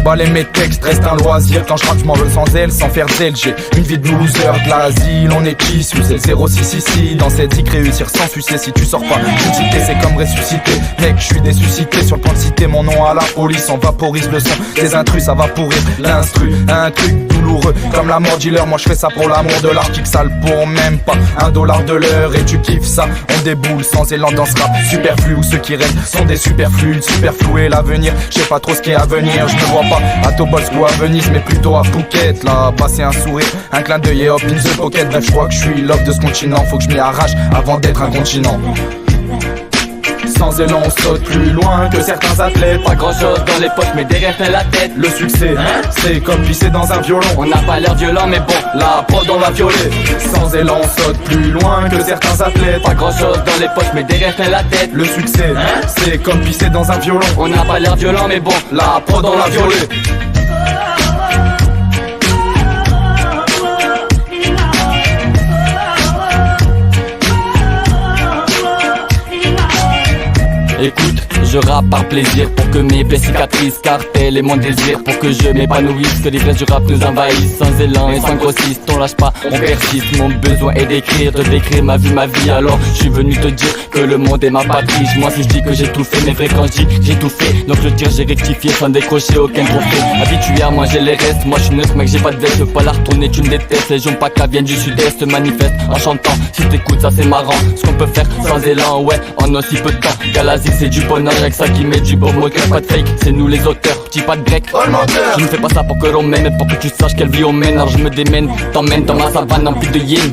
Emballer mes textes reste un loisir. Quand je rappe, je m'en veux sans elle, sans faire d'elle. J'ai une vie de loser, de l'asile, on est qui sucer 06 ici, dans cette zik réussir sans sucer. Si tu sors pas d'une cité, c'est comme ressusciter. Mec, je suis désuscité sur le point de citer mon nom à la police. On vaporise le son des intrus, ça va pourrir l'instru. Un truc douloureux comme la mort dealer. Moi je fais ça pour l'amour de l'art, kick sale pour même pas $1 de l'heure. Et tu kiffes ça, on déboule sans élan dans ce rap superflu où ceux qui rêvent sont des superflus. Superflouer l'avenir, je sais pas trop ce qui est à venir. Je me vois pas à Tobolsk ou à Venise, mais plutôt à Phuket. Là, passer un sourire, un clin d'œil et hop in the pocket. Bref, je crois que je suis l'homme de ce continent. Faut que je m'y arrache avant d'être un continent. Sans élan, on saute plus loin que certains athlètes. Pas grand chose dans les poches, mais derrière plein la tête. Le succès, c'est comme pisser dans un violon. On n'a pas l'air violent, mais bon, la prod on l'a violé. Sans élan, on saute plus loin que certains athlètes. Pas grand chose dans les poches, mais derrière plein la tête. Le succès, c'est comme pisser dans un violon. On n'a pas l'air violent, mais bon, la prod on l'a violé. Écoute, je rappe par plaisir pour que mes plaies cicatrisent, car tel est mon désir pour que je m'épanouisse, que les vrais du rap nous envahissent. Sans élan et sans grossiste, on lâche pas, on persiste. Mon besoin est d'écrire, de décrire ma vie. Alors je suis venu te dire que le monde est ma patrie. Moi si je dis que j'ai tout fait, mais vrai quand je dis j'ai tout fait. Donc je tire, j'ai rectifié sans décrocher aucun trophée. Habitué à manger les restes, moi je suis neutre mec, j'ai pas de veste. Je veux pas la retourner, tu me détestes. Les gens pas qu'à viennent du sud-est, manifeste en chantant. Si t'écoutes ça c'est marrant, ce qu'on peut faire sans élan, ouais, en aussi peu de temps. Galaxy c'est du bonheur, avec ça qui met du beau mot, pas de fake, c'est nous les auteurs, petit pas de grec. Je ne fais pas ça pour que l'on m'aime, mais pour que tu saches quelle vie on mène. Alors je me démène, t'emmène dans ma savane emplie de yin.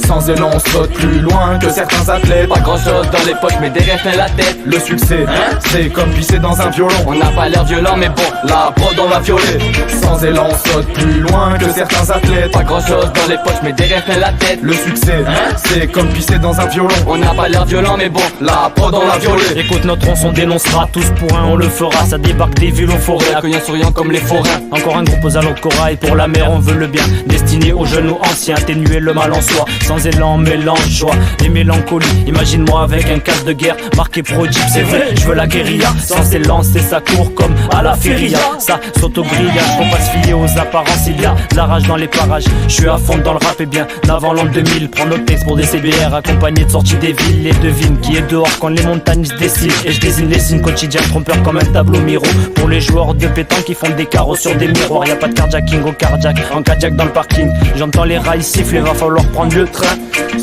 Sans élan, on saute plus loin que certains athlètes. Pas grand chose dans les poches, mais derrière plein la tête. Le succès, c'est comme pisser dans un violon. On n'a pas l'air violent, mais bon, la prod on l'a violé. Sans élan, on saute plus loin que certains athlètes. Pas grand chose dans les poches, mais derrière plein la tête. Le succès, c'est comme pisser dans un violon. On n'a pas l'air violent, mais bon, la prod on l'a violé. Écoute notre tronçon, on dénoncera tous pour un, on le fera. Ça débarque des villes aux forêts, accueillant souriant comme les forains. Encore un groupe aux allons de corail, pour la mer on veut le bien. Destiné aux jeunes ou anciens, atténuer le mal en soi. Sans élan, mélange, joie et mélancolie. Imagine-moi avec un casque de guerre marqué Prodigy, c'est vrai, je veux la guérilla. Sans élan, c'est sa cour comme à la feria. Ça saute au grillage, faut pas se fier aux apparences. Il y a de la rage dans les parages, je suis à fond dans le rap et bien avant l'an 2000. Prends nos textes pour des CBR accompagnés de sorties des villes. Et devine qui est dehors quand les montagnes se décident. Et je désigne les signes quotidiens, trompeurs comme un tableau miro. Pour les joueurs de pétanque qui font des carreaux sur des miroirs. Y'a pas de carjacking au carjack, en carjack dans le parking. J'entends les rails siffler, va falloir prendre le train.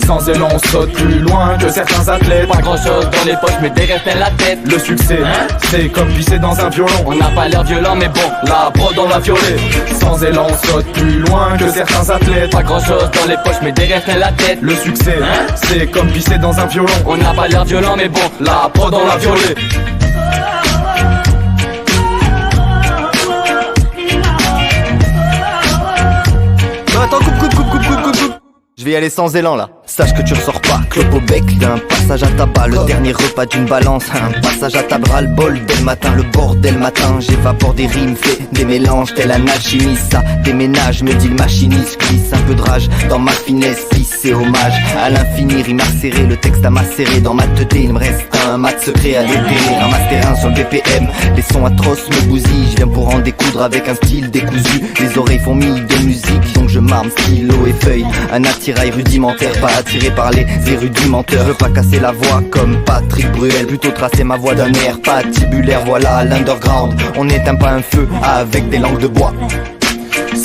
Sans élan, on saute plus loin que certains athlètes. Pas grand chose dans les poches, mais derrière plein la tête. Le succès, c'est comme pisser dans un violon. On n'a pas l'air violent, mais bon, la prod on l'a violé. Sans élan, on saute plus loin que certains athlètes. Pas grand chose dans les poches, mais derrière plein la tête. Le succès, c'est comme pisser dans un violon. On n'a pas l'air violent, mais bon, la prod on l'a violé. Attends, coupe. Je vais y aller sans élan là. Sache que tu ressors pas, clope au bec, d'un passage à tabac, le dernier repas d'une balance, un passage à table, ras le bol dès le matin, le bordel matin, j'évapore des rimes, fais des mélanges, tel un alchimiste, ça déménage, me dit le machiniste, glisse un peu de rage dans ma finesse, si c'est hommage à l'infini, rime serré, le texte à macérer, dans ma tête il me reste un mat secret à déterrer, un master 1 sur le BPM, les sons atroces me bousillent, je viens pour en découdre avec un style décousu, les oreilles font mille de musique, donc je marme stylo et feuille, un attirail rudimentaire, pas attiré par les érudits menteurs. Je veux pas casser la voix comme Patrick Bruel, plutôt tracer ma voix d'un air patibulaire. Voilà l'underground, on n'éteint pas un feu avec des langues de bois.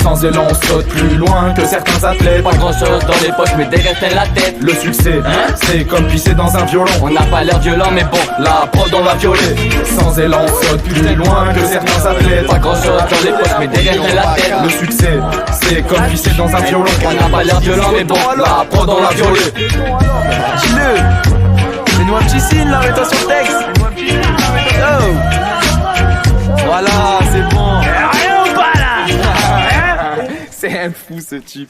Sans élan, on saute plus loin que certains athlètes. Pas grand chose dans les poches, mais derrière plein la tête. Le succès, c'est comme pisser dans un violon. On n'a pas l'air violent, mais bon, la prod on l'a violé. Sans élan, on saute plus loin que certains athlètes. Pas grand chose dans les poches, mais derrière plein la tête. Le succès, c'est comme pisser dans un violon. On n'a pas l'air violent, mais bon, la prod on l'a violé. Dis-le, fais-nous un petit signe là, mets-toi sur le texte. Oh. Voilà, c'est bon. C'est un fou ce type.